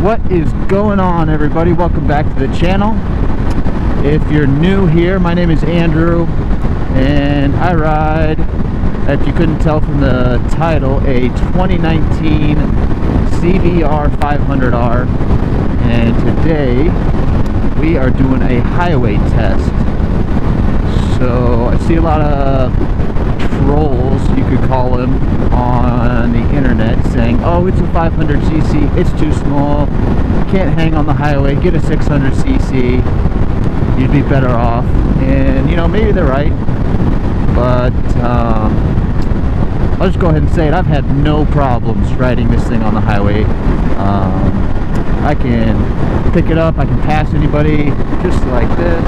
What is going on, everybody? Welcome back to the channel. If you're new here, my name is Andrew and I ride, if you couldn't tell from the title, a 2019 CBR500R, and today we are doing a highway test. So I see a lot of trolls, you could call them, on the internet saying, oh, it's a 500cc, it's too small, can't hang on the highway, get a 600cc, you'd be better off. And you know, maybe they're right, but I'll just go ahead and say it. I've had no problems riding this thing on the highway. I can pick it up, I can pass anybody just like this.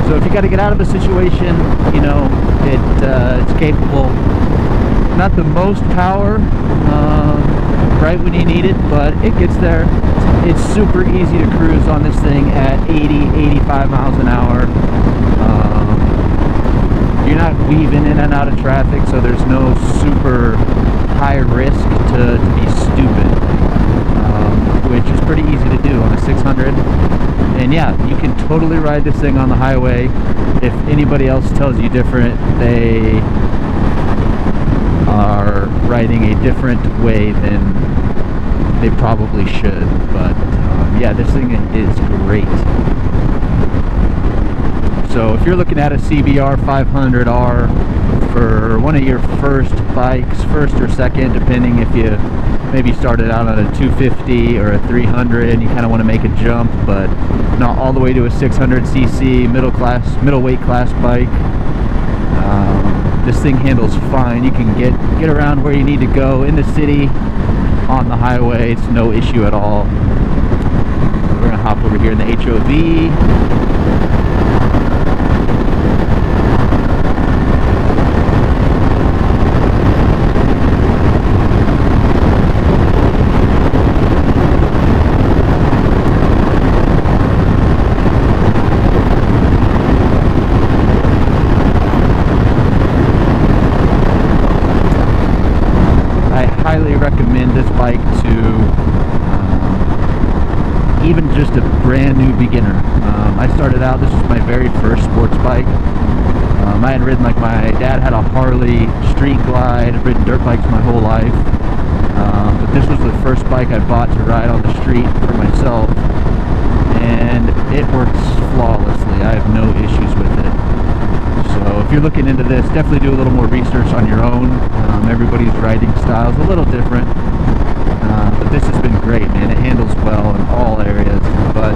So if you got to get out of a situation, you know, it's capable. Not the most power right when you need it, but it gets there. It's super easy to cruise on this thing at 80-85 miles an hour. You're not weaving in and out of traffic, so there's no super high risk to be stupid, which is pretty easy to do on a 600. And yeah, you can totally ride this thing on the highway. If anybody else tells you different, they are riding a different way than they probably should. But yeah, this thing is great. So if you're looking at a CBR500R for one of your first bikes, first or second, depending if you maybe started out on a 250 or a 300 and you kind of want to make a jump, but not all the way to a 600cc middleweight class bike, this thing handles fine. You can get around where you need to go in the city, on the highway. It's no issue at all. We're gonna hop over here in the HOV. Highly recommend this bike to even just a brand new beginner. I started out, this was my very first sports bike. I had ridden, like, my dad had a Harley Street Glide. I've ridden dirt bikes my whole life, but this was the first bike I bought to ride on the street for myself, and it works flawlessly. I have no issues with it. So if you're looking into this, definitely do a little more research on your own. Everybody's riding style is a little different, but this has been great, man. It handles well in all areas. But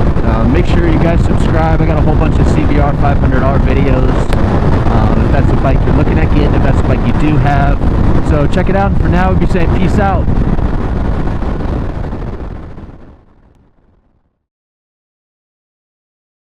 make sure you guys subscribe. I got a whole bunch of CBR500R videos. If that's the bike you're looking at getting, if that's the bike you do have. So check it out. And for now, we'll be saying peace out.